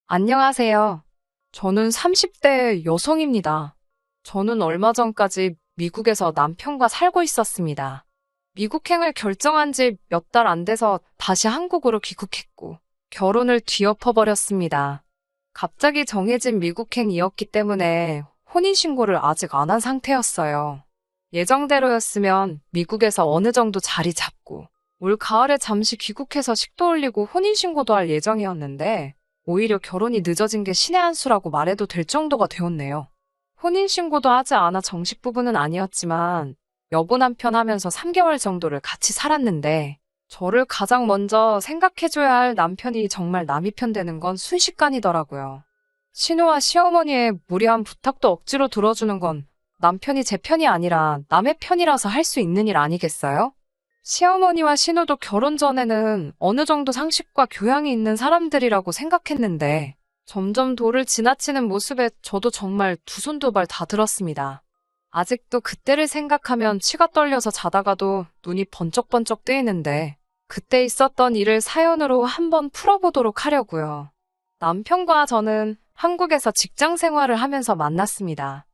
안녕하세요. 저는 30대 여성입니다. 저는 얼마 전까지 미국에서 남편과 살고 있었습니다. 미국행을 결정한 지 몇 달 안 돼서 다시 한국으로 귀국했고, 결혼을 뒤엎어버렸습니다. 갑자기 정해진 미국행이었기 때문에 혼인신고를 아직 안 한 상태였어요. 예정대로였으면 미국에서 어느 정도 자리 잡고, 올 가을에 잠시 귀국해서 식도 올리고 혼인신고도 할 예정이었는데, 오히려 결혼이 늦어진 게 신의 한 수라고 말해도 될 정도가 되었네요. 혼인신고도 하지 않아 정식 부부는 아니었지만 여보 남편 하면서 3개월 정도를 같이 살았는데 저를 가장 먼저 생각해줘야 할 남편이 정말 남이 편 되는 건 순식간이더라고요. 신우와 시어머니의 무리한 부탁도 억지로 들어주는 건 남편이 제 편이 아니라 남의 편이라서 할 수 있는 일 아니겠어요? 시어머니와 신우도 결혼 전에는 어느 정도 상식과 교양이 있는 사람들이라고 생각했는데 점점 도를 지나치는 모습에 저도 정말 두 손 두 발 다 들었습니다. 아직도 그때를 생각하면 치가 떨려서 자다가도 눈이 번쩍번쩍 뜨이는데 그때 있었던 일을 사연으로 한번 풀어보도록 하려고요. 남편과 저는 한국에서 직장 생활을 하면서 만났습니다.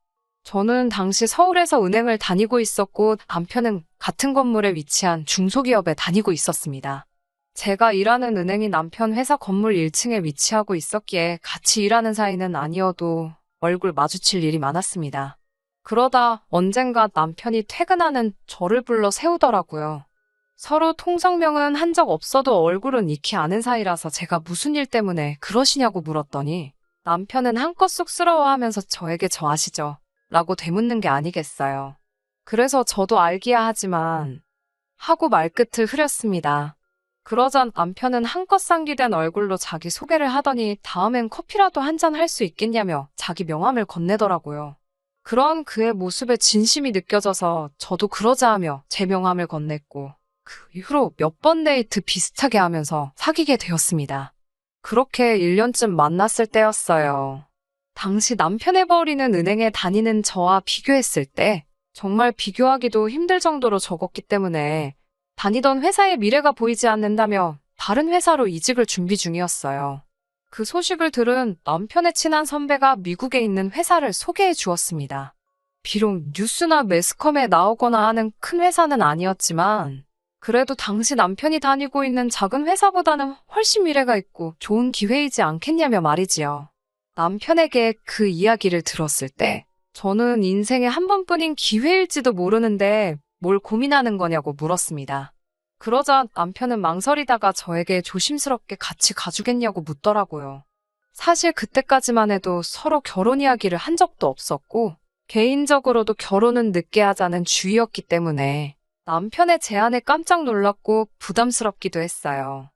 저는 당시 서울에서 은행을 다니고 있었고 남편은 같은 건물에 위치한 중소기업에 다니고 있었습니다. 제가 일하는 은행이 남편 회사 건물 1층에 위치하고 있었기에 같이 일하는 사이는 아니어도 얼굴 마주칠 일이 많았습니다. 그러다 언젠가 남편이 퇴근하는 저를 불러 세우더라고요. 서로 통성명은 한 적 없어도 얼굴은 익히 아는 사이라서 제가 무슨 일 때문에 그러시냐고 물었더니 남편은 한껏 쑥스러워하면서 저에게 저 아시죠? 라고 되묻는 게 아니겠어요. 그래서 저도 알기야 하지만 하고 말끝을 흐렸습니다. 그러자 남편은 한껏 상기된 얼굴로 자기 소개를 하더니 다음엔 커피라도 한 잔 할 수 있겠냐며 자기 명함을 건네더라고요. 그런 그의 모습에 진심이 느껴져서 저도 그러자 하며 제 명함을 건넸고 그 이후로 몇 번 데이트 비슷하게 하면서 사귀게 되었습니다. 그렇게 1년쯤 만났을 때였어요. 당시 남편의 버리는 은행에 다니는 저와 비교했을 때 정말 비교하기도 힘들 정도로 적었기 때문에 다니던 회사의 미래가 보이지 않는다며 다른 회사로 이직을 준비 중이었어요. 그 소식을 들은 남편의 친한 선배가 미국에 있는 회사를 소개해 주었습니다. 비록 뉴스나 매스컴에 나오거나 하는 큰 회사는 아니었지만 그래도 당시 남편이 다니고 있는 작은 회사보다는 훨씬 미래가 있고 좋은 기회이지 않겠냐며 말이지요. 남편에게 그 이야기를 들었을 때 저는 인생에 한 번뿐인 기회일지도 모르는데 뭘 고민하는 거냐고 물었습니다. 그러자 남편은 망설이다가 저에게 조심스럽게 같이 가주겠냐고 묻더라고요. 사실 그때까지만 해도 서로 결혼 이야기를 한 적도 없었고 개인적으로도 결혼은 늦게 하자는 주의였기 때문에 남편의 제안에 깜짝 놀랐고 부담스럽기도 했어요.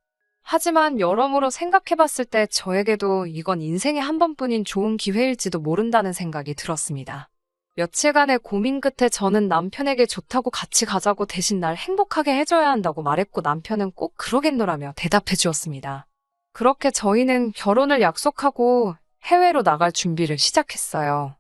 하지만 여러모로 생각해봤을 때 저에게도 이건 인생에 한 번뿐인 좋은 기회일지도 모른다는 생각이 들었습니다. 며칠간의 고민 끝에 저는 남편에게 좋다고 같이 가자고 대신 날 행복하게 해줘야 한다고 말했고 남편은 꼭 그러겠노라며 대답해 주었습니다. 그렇게 저희는 결혼을 약속하고 해외로 나갈 준비를 시작했어요.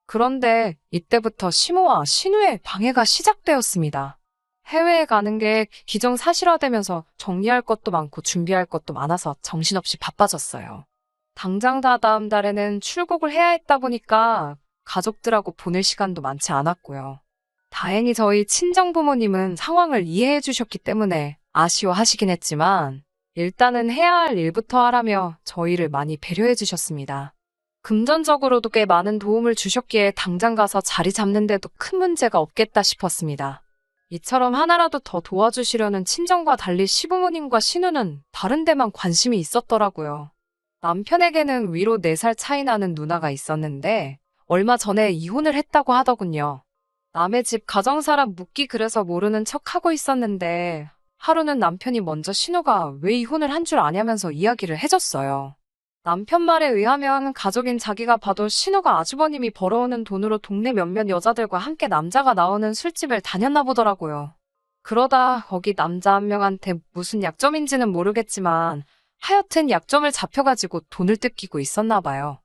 그런데 이때부터 시모와 신우의 방해가 시작되었습니다. 해외에 가는 게 기정사실화되면서 정리할 것도 많고 준비할 것도 많아서 정신없이 바빠졌어요. 당장 다음 달에는 출국을 해야 했다 보니까 가족들하고 보낼 시간도 많지 않았고요. 다행히 저희 친정부모님은 상황을 이해해 주셨기 때문에 아쉬워하시긴 했지만 일단은 해야 할 일부터 하라며 저희를 많이 배려해 주셨습니다. 금전적으로도 꽤 많은 도움을 주셨기에 당장 가서 자리 잡는데도 큰 문제가 없겠다 싶었습니다. 이처럼 하나라도 더 도와주시려는 친정과 달리 시부모님과 신우는 다른 데만 관심이 있었더라고요. 남편에게는 위로 4살 차이 나는 누나가 있었는데 얼마 전에 이혼을 했다고 하더군요. 남의 집 가정사람 묻기 그래서 모르는 척하고 있었는데 하루는 남편이 먼저 신우가 왜 이혼을 한 줄 아냐면서 이야기를 해줬어요. 남편 말에 의하면 가족인 자기가 봐도 신우가 아주버님이 벌어오는 돈으로 동네 몇몇 여자들과 함께 남자가 나오는 술집을 다녔나 보더라고요. 그러다 거기 남자 한 명한테 무슨 약점인지는 모르겠지만 하여튼 약점을 잡혀가지고 돈을 뜯기고 있었나 봐요.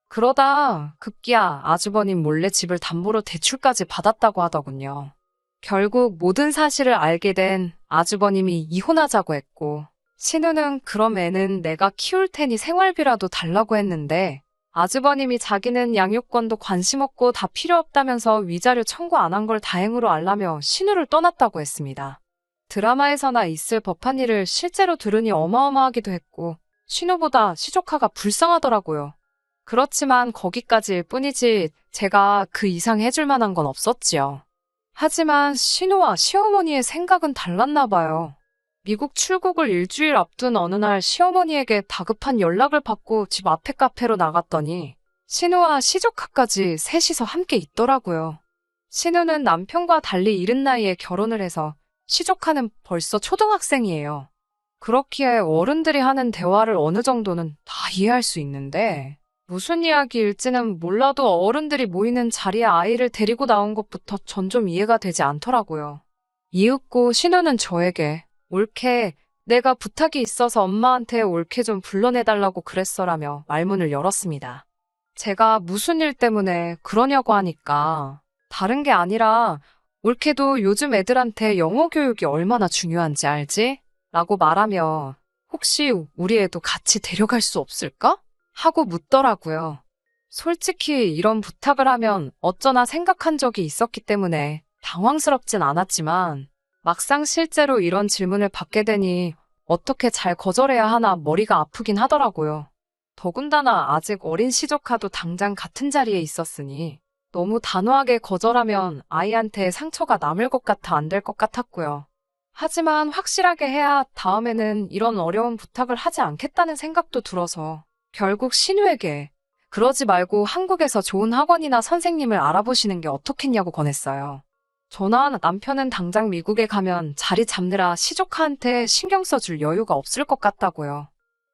그러다 급기야 아주버님 몰래 집을 담보로 대출까지 받았다고 하더군요. 결국 모든 사실을 알게 된 아주버님이 이혼하자고 했고 신우는 그럼 애는 내가 키울 테니 생활비라도 달라고 했는데 아주버님이 자기는 양육권도 관심 없고 다 필요 없다면서 위자료 청구 안 한 걸 다행으로 알라며 신우를 떠났다고 했습니다. 드라마에서나 있을 법한 일을 실제로 들으니 어마어마하기도 했고 신우보다 시조카가 불쌍하더라고요. 그렇지만 거기까지일 뿐이지 제가 그 이상 해줄 만한 건 없었지요. 하지만 신우와 시어머니의 생각은 달랐나 봐요. 미국 출국을 일주일 앞둔 어느 날 시어머니에게 다급한 연락을 받고 집 앞에 카페로 나갔더니 신우와 시조카까지 셋이서 함께 있더라고요. 신우는 남편과 달리 이른 나이에 결혼을 해서 시조카는 벌써 초등학생이에요. 그렇기에 어른들이 하는 대화를 어느 정도는 다 이해할 수 있는데 무슨 이야기일지는 몰라도 어른들이 모이는 자리에 아이를 데리고 나온 것부터 전 좀 이해가 되지 않더라고요. 이윽고 신우는 저에게 올케, 내가 부탁이 있어서 엄마한테 올케 좀 불러내달라고 그랬어라며 말문을 열었습니다. 제가 무슨 일 때문에 그러냐고 하니까 다른 게 아니라 올케도 요즘 애들한테 영어 교육이 얼마나 중요한지 알지? 라고 말하며 혹시 우리 애도 같이 데려갈 수 없을까? 하고 묻더라고요. 솔직히 이런 부탁을 하면 어쩌나 생각한 적이 있었기 때문에 당황스럽진 않았지만 막상 실제로 이런 질문을 받게 되니 어떻게 잘 거절해야 하나 머리가 아프긴 하더라고요. 더군다나 아직 어린 시조카도 당장 같은 자리에 있었으니 너무 단호하게 거절하면 아이한테 상처가 남을 것 같아 안 될 것 같았고요. 하지만 확실하게 해야 다음에는 이런 어려운 부탁을 하지 않겠다는 생각도 들어서 결국 신우에게 그러지 말고 한국에서 좋은 학원이나 선생님을 알아보시는 게 어떻겠냐고 권했어요. 저나 남편은 당장 미국에 가면 자리 잡느라 시조카한테 신경 써줄 여유가 없을 것 같다고요.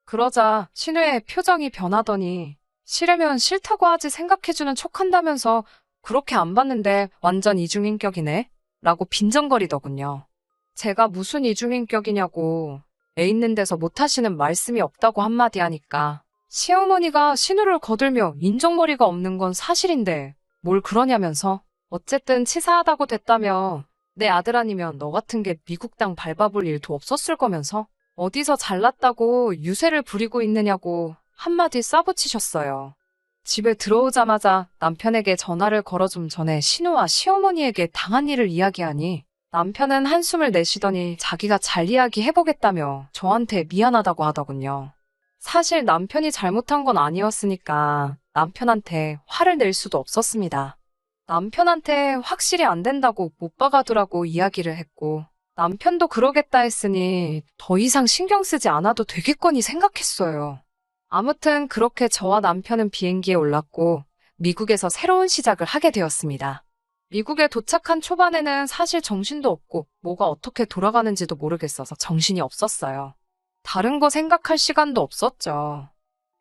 그러자 신우의 표정이 변하더니 싫으면 싫다고 하지 생각해주는 척한다면서 그렇게 안 봤는데 완전 이중인격이네? 라고 빈정거리더군요. 제가 무슨 이중인격이냐고 애 있는 데서 못하시는 말씀이 없다고 한마디 하니까 시어머니가 신우를 거들며 인정머리가 없는 건 사실인데 뭘 그러냐면서 어쨌든 치사하다고 됐다며 내 아들 아니면 너 같은 게 미국 땅 밟아볼 일도 없었을 거면서 어디서 잘났다고 유세를 부리고 있느냐고 한마디 싸붙이셨어요. 집에 들어오자마자 남편에게 전화를 걸어 좀 전에 신우와 시어머니에게 당한 일을 이야기하니 남편은 한숨을 내쉬더니 자기가 잘 이야기해보겠다며 저한테 미안하다고 하더군요. 사실 남편이 잘못한 건 아니었으니까 남편한테 화를 낼 수도 없었습니다. 남편한테 확실히 안 된다고 못 박아두라고 이야기를 했고 남편도 그러겠다 했으니 더 이상 신경 쓰지 않아도 되겠거니 생각했어요. 아무튼 그렇게 저와 남편은 비행기에 올랐고 미국에서 새로운 시작을 하게 되었습니다. 미국에 도착한 초반에는 사실 정신도 없고 뭐가 어떻게 돌아가는지도 모르겠어서 정신이 없었어요. 다른 거 생각할 시간도 없었죠.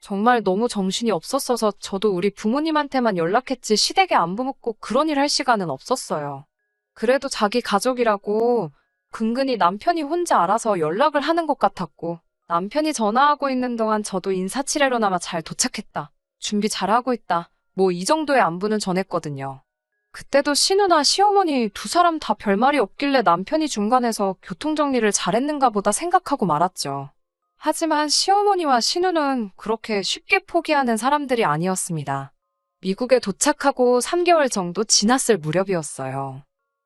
정말 너무 정신이 없었어서 저도 우리 부모님한테만 연락했지 시댁에 안부 묻고 그런 일 할 시간은 없었어요. 그래도 자기 가족이라고 근근히 남편이 혼자 알아서 연락을 하는 것 같았고 남편이 전화하고 있는 동안 저도 인사치레로나마 잘 도착했다. 준비 잘하고 있다. 뭐 이 정도의 안부는 전했거든요. 그때도 신우나 시어머니 두 사람 다 별말이 없길래 남편이 중간에서 교통정리를 잘했는가 보다 생각하고 말았죠. 하지만 시어머니와 신우는 그렇게 쉽게 포기하는 사람들이 아니었습니다. 미국에 도착하고 3개월 정도 지났을 무렵이었어요.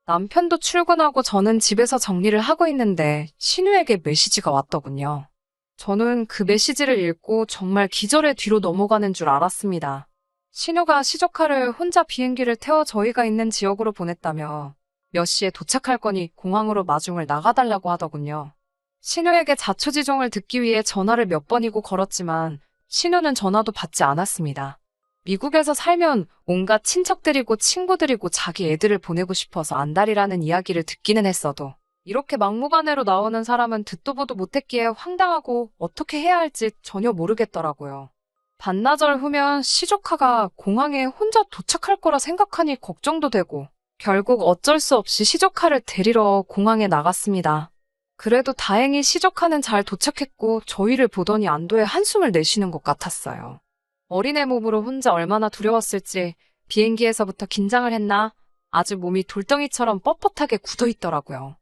남편도 출근하고 저는 집에서 정리를 하고 있는데 신우에게 메시지가 왔더군요. 저는 그 메시지를 읽고 정말 기절의 뒤로 넘어가는 줄 알았습니다. 신우가 시조카를 혼자 비행기를 태워 저희가 있는 지역으로 보냈다며 몇 시에 도착할 거니 공항으로 마중을 나가달라고 하더군요. 신우에게 자초지종을 듣기 위해 전화를 몇 번이고 걸었지만 신우는 전화도 받지 않았습니다. 미국에서 살면 온갖 친척들이고 친구들이고 자기 애들을 보내고 싶어서 안달이라는 이야기를 듣기는 했어도 이렇게 막무가내로 나오는 사람은 듣도 보도 못했기에 황당하고 어떻게 해야 할지 전혀 모르겠더라고요. 반나절 후면 시조카가 공항에 혼자 도착할 거라 생각하니 걱정도 되고 결국 어쩔 수 없이 시조카를 데리러 공항에 나갔습니다. 그래도 다행히 시조카는 잘 도착했고 저희를 보더니 안도의 한숨을 내쉬는 것 같았어요. 어린애 몸으로 혼자 얼마나 두려웠을지 비행기에서부터 긴장을 했나 아주 몸이 돌덩이처럼 뻣뻣하게 굳어있더라고요.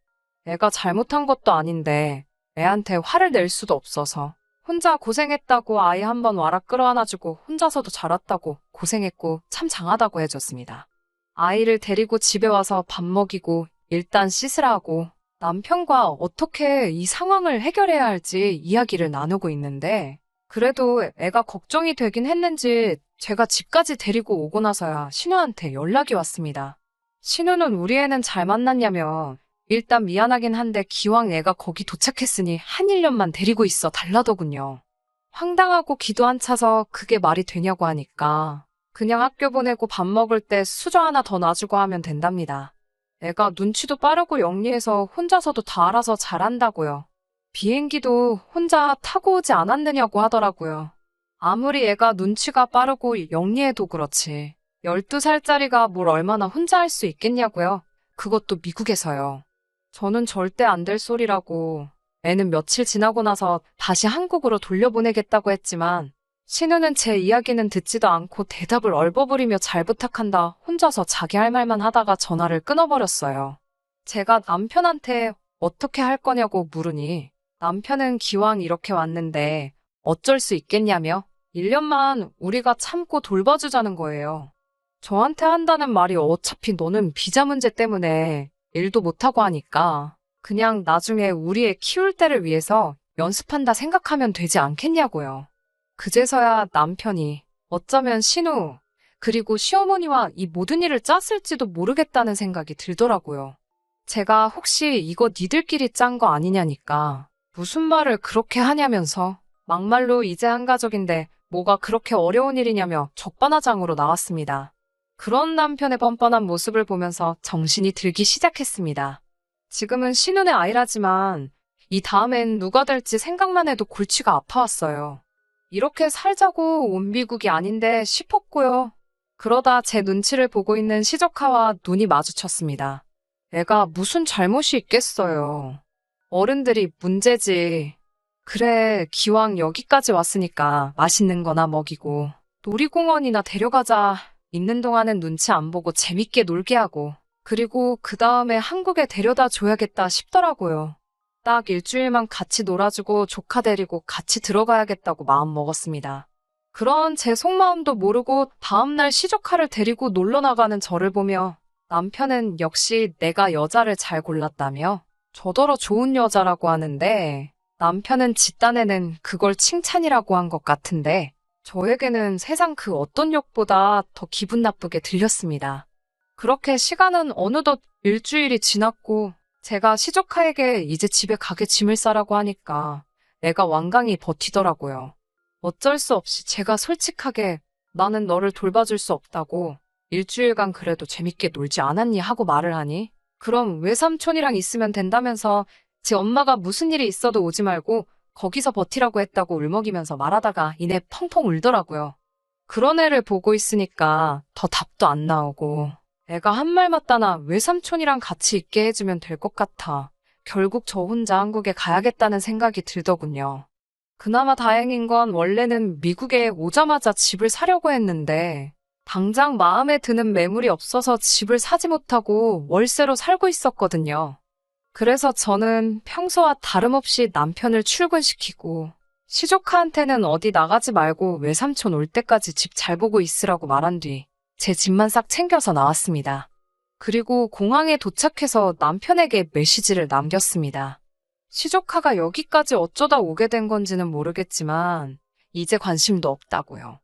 애가 잘못한 것도 아닌데 애한테 화를 낼 수도 없어서 혼자 고생했다고 아이 한번 와라 끌어안아주고 혼자서도 자랐다고 고생했고 참 장하다고 해줬습니다. 아이를 데리고 집에 와서 밥 먹이고 일단 씻으라 하고 남편과 어떻게 이 상황을 해결해야 할지 이야기를 나누고 있는데 그래도 애가 걱정이 되긴 했는지 제가 집까지 데리고 오고 나서야 신우한테 연락이 왔습니다. 신우는 우리 애는 잘 만났냐며 일단 미안하긴 한데 기왕 애가 거기 도착했으니 한 1년만 데리고 있어 달라더군요. 황당하고 기도 안 차서 그게 말이 되냐고 하니까 그냥 학교 보내고 밥 먹을 때 수저 하나 더 놔주고 하면 된답니다. 애가 눈치도 빠르고 영리해서 혼자서도 다 알아서 잘한다고요. 비행기도 혼자 타고 오지 않았느냐고 하더라고요. 아무리 애가 눈치가 빠르고 영리해도 그렇지. 12살짜리가 뭘 얼마나 혼자 할 수 있겠냐고요. 그것도 미국에서요. 저는 절대 안 될 소리라고 애는 며칠 지나고 나서 다시 한국으로 돌려보내겠다고 했지만 신우는 제 이야기는 듣지도 않고 대답을 얼버무리며 잘 부탁한다 혼자서 자기 할 말만 하다가 전화를 끊어버렸어요. 제가 남편한테 어떻게 할 거냐고 물으니 남편은 기왕 이렇게 왔는데 어쩔 수 있겠냐며 1년만 우리가 참고 돌봐주자는 거예요. 저한테 한다는 말이 어차피 너는 비자 문제 때문에 일도 못하고 하니까 그냥 나중에 우리 애 키울 때를 위해서 연습한다 생각하면 되지 않겠냐고요. 그제서야 남편이 어쩌면 신우 그리고 시어머니와 이 모든 일을 짰을지도 모르겠다는 생각이 들더라고요. 제가 혹시 이거 니들끼리 짠 거 아니냐니까 무슨 말을 그렇게 하냐면서 막말로 이제 한 가족인데 뭐가 그렇게 어려운 일이냐며 적반하장으로 나왔습니다. 그런 남편의 뻔뻔한 모습을 보면서 정신이 들기 시작했습니다. 지금은 신혼의 아이라지만 이 다음엔 누가 될지 생각만 해도 골치가 아파왔어요. 이렇게 살자고 온 미국이 아닌데 싶었고요. 그러다 제 눈치를 보고 있는 시조카와 눈이 마주쳤습니다. 애가 무슨 잘못이 있겠어요. 어른들이 문제지. 그래, 기왕 여기까지 왔으니까 맛있는 거나 먹이고 놀이공원이나 데려가자. 있는 동안은 눈치 안 보고 재밌게 놀게 하고 그리고 그 다음에 한국에 데려다 줘야겠다 싶더라고요. 딱 일주일만 같이 놀아주고 조카 데리고 같이 들어가야겠다고 마음 먹었습니다. 그런 제 속마음도 모르고 다음날 시조카를 데리고 놀러 나가는 저를 보며 남편은 역시 내가 여자를 잘 골랐다며 저더러 좋은 여자라고 하는데 남편은 집단에는 그걸 칭찬이라고 한 것 같은데 저에게는 세상 그 어떤 욕보다 더 기분 나쁘게 들렸습니다. 그렇게 시간은 어느덧 일주일이 지났고 제가 시조카에게 이제 집에 가게 짐을 싸라고 하니까 애가 완강히 버티더라고요. 어쩔 수 없이 제가 솔직하게 나는 너를 돌봐줄 수 없다고 일주일간 그래도 재밌게 놀지 않았니 하고 말을 하니 그럼 외삼촌이랑 있으면 된다면서 제 엄마가 무슨 일이 있어도 오지 말고 거기서 버티라고 했다고 울먹이면서 말하다가 이내 펑펑 울더라고요. 그런 애를 보고 있으니까 더 답도 안 나오고 애가 한 말 맞다나 외삼촌이랑 같이 있게 해주면 될 것 같아. 결국 저 혼자 한국에 가야겠다는 생각이 들더군요. 그나마 다행인 건 원래는 미국에 오자마자 집을 사려고 했는데 당장 마음에 드는 매물이 없어서 집을 사지 못하고 월세로 살고 있었거든요. 그래서 저는 평소와 다름없이 남편을 출근시키고 시조카한테는 어디 나가지 말고 외삼촌 올 때까지 집 잘 보고 있으라고 말한 뒤 제 집만 싹 챙겨서 나왔습니다. 그리고 공항에 도착해서 남편에게 메시지를 남겼습니다. 시조카가 여기까지 어쩌다 오게 된 건지는 모르겠지만 이제 관심도 없다고요.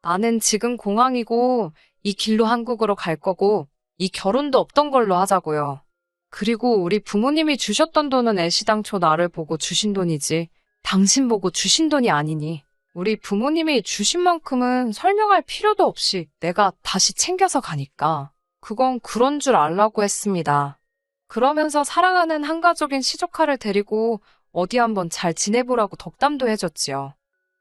나는 지금 공항이고 이 길로 한국으로 갈 거고 이 결혼도 없던 걸로 하자고요. 그리고 우리 부모님이 주셨던 돈은 애시당초 나를 보고 주신 돈이지 당신 보고 주신 돈이 아니니 우리 부모님이 주신 만큼은 설명할 필요도 없이 내가 다시 챙겨서 가니까 그건 그런 줄 알라고 했습니다. 그러면서 사랑하는 한 가족인 시조카를 데리고 어디 한번 잘 지내보라고 덕담도 해줬지요.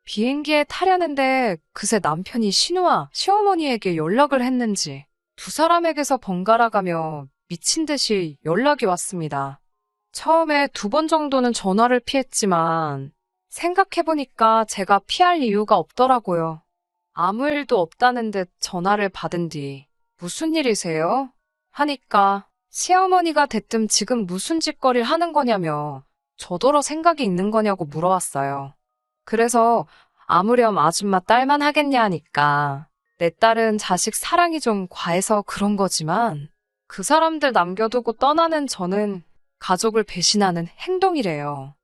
비행기에 타려는데 그새 남편이 신우와 시어머니에게 연락을 했는지 두 사람에게서 번갈아가며 미친 듯이 연락이 왔습니다. 처음에 2번 정도는 전화를 피했지만 생각해보니까 제가 피할 이유가 없더라고요. 아무 일도 없다는 듯 전화를 받은 뒤 무슨 일이세요? 하니까 시어머니가 대뜸 지금 무슨 짓거리를 하는 거냐며 저더러 생각이 있는 거냐고 물어왔어요. 그래서 아무렴 아줌마 딸만 하겠냐 하니까 내 딸은 자식 사랑이 좀 과해서 그런 거지만 그 사람들 남겨두고 떠나는 저는 가족을 배신하는 행동이래요.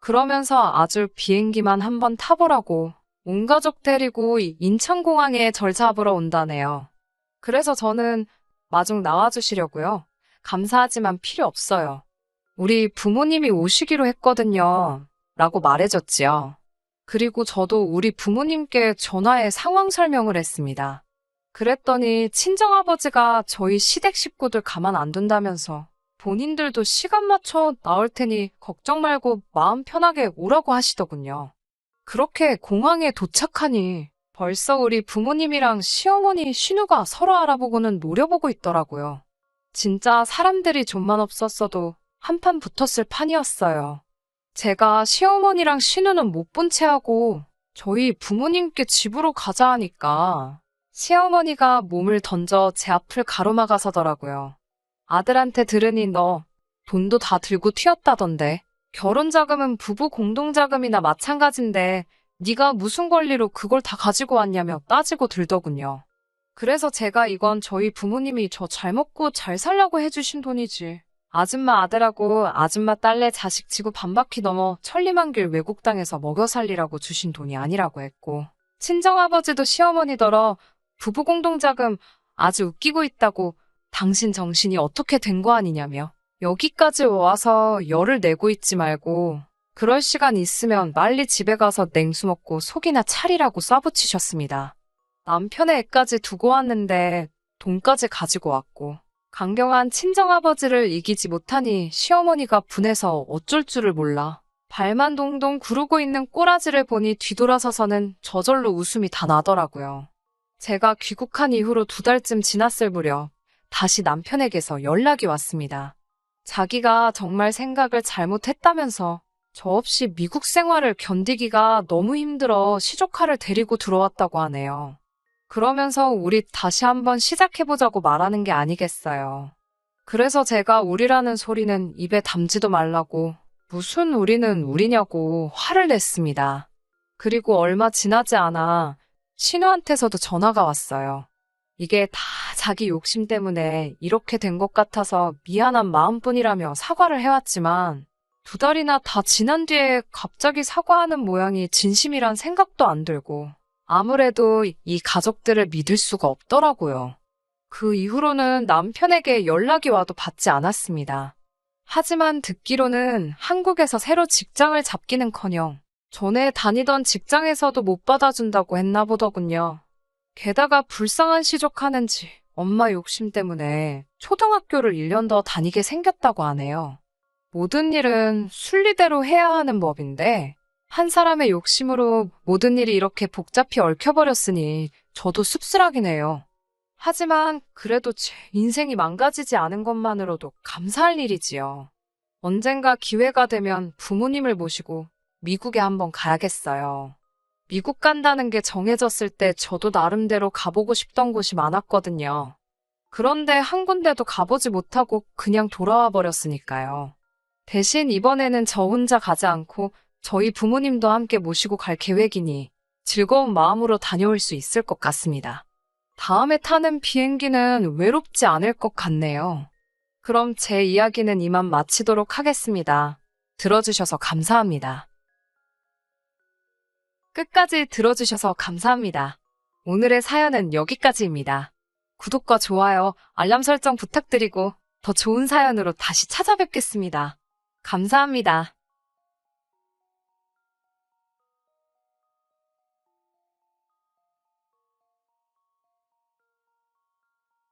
그러면서 아주 비행기만 한번 타보라고 온 가족 데리고 인천공항에 절 잡으러 온다네요. 그래서 저는 마중 나와주시려고요. 감사하지만 필요 없어요. 우리 부모님이 오시기로 했거든요. 라고 말해줬지요. 그리고 저도 우리 부모님께 전화해 상황 설명을 했습니다. 그랬더니 친정아버지가 저희 시댁 식구들 가만 안 둔다면서 본인들도 시간 맞춰 나올 테니 걱정 말고 마음 편하게 오라고 하시더군요. 그렇게 공항에 도착하니 벌써 우리 부모님이랑 시어머니 신우가 서로 알아보고는 노려보고 있더라고요. 진짜 사람들이 좀만 없었어도 한판 붙었을 판이었어요. 제가 시어머니랑 신우는 못 본 채 하고 저희 부모님께 집으로 가자 하니까 시어머니가 몸을 던져 제 앞을 가로막아서더라고요. 아들한테 들으니 너 돈도 다 들고 튀었다던데. 결혼자금은 부부 공동자금이나 마찬가지인데 네가 무슨 권리로 그걸 다 가지고 왔냐며 따지고 들더군요. 그래서 제가 이건 저희 부모님이 저 잘 먹고 잘 살라고 해주신 돈이지. 아줌마 아들하고 아줌마 딸내 자식 치고 반바퀴 넘어 천리만길 외국 땅에서 먹여 살리라고 주신 돈이 아니라고 했고 친정아버지도 시어머니더러 부부 공동자금 아주 웃기고 있다고 당신 정신이 어떻게 된 거 아니냐며 여기까지 와서 열을 내고 있지 말고 그럴 시간 있으면 빨리 집에 가서 냉수 먹고 속이나 차리라고 쏴붙이셨습니다. 남편의 애까지 두고 왔는데 돈까지 가지고 왔고 강경한 친정아버지를 이기지 못하니 시어머니가 분해서 어쩔 줄을 몰라 발만 동동 구르고 있는 꼬라지를 보니 뒤돌아서서는 저절로 웃음이 다 나더라고요. 제가 귀국한 이후로 2달쯤 지났을 무렵 다시 남편에게서 연락이 왔습니다. 자기가 정말 생각을 잘못했다면서 저 없이 미국 생활을 견디기가 너무 힘들어 시조카를 데리고 들어왔다고 하네요. 그러면서 우리 다시 한번 시작해보자고 말하는 게 아니겠어요. 그래서 제가 우리라는 소리는 입에 담지도 말라고 무슨 우리는 우리냐고 화를 냈습니다. 그리고 얼마 지나지 않아 신우한테서도 전화가 왔어요. 이게 다 자기 욕심 때문에 이렇게 된 것 같아서 미안한 마음뿐이라며 사과를 해왔지만 2달이나 다 지난 뒤에 갑자기 사과하는 모양이 진심이란 생각도 안 들고 아무래도 이 가족들을 믿을 수가 없더라고요. 그 이후로는 남편에게 연락이 와도 받지 않았습니다. 하지만 듣기로는 한국에서 새로 직장을 잡기는커녕 전에 다니던 직장에서도 못 받아준다고 했나 보더군요. 게다가 불쌍한 시족하는지 엄마 욕심 때문에 초등학교를 1년 더 다니게 생겼다고 하네요. 모든 일은 순리대로 해야 하는 법인데 한 사람의 욕심으로 모든 일이 이렇게 복잡히 얽혀버렸으니 저도 씁쓸하긴 해요. 하지만 그래도 제 인생이 망가지지 않은 것만으로도 감사할 일이지요. 언젠가 기회가 되면 부모님을 모시고 미국에 한번 가야겠어요. 미국 간다는 게 정해졌을 때 저도 나름대로 가보고 싶던 곳이 많았거든요. 그런데 한 군데도 가보지 못하고 그냥 돌아와 버렸으니까요. 대신 이번에는 저 혼자 가지 않고 저희 부모님도 함께 모시고 갈 계획이니 즐거운 마음으로 다녀올 수 있을 것 같습니다. 다음에 타는 비행기는 외롭지 않을 것 같네요. 그럼 제 이야기는 이만 마치도록 하겠습니다. 들어주셔서 감사합니다. 끝까지 들어주셔서 감사합니다. 오늘의 사연은 여기까지입니다. 구독과 좋아요, 알람 설정 부탁드리고 더 좋은 사연으로 다시 찾아뵙겠습니다. 감사합니다.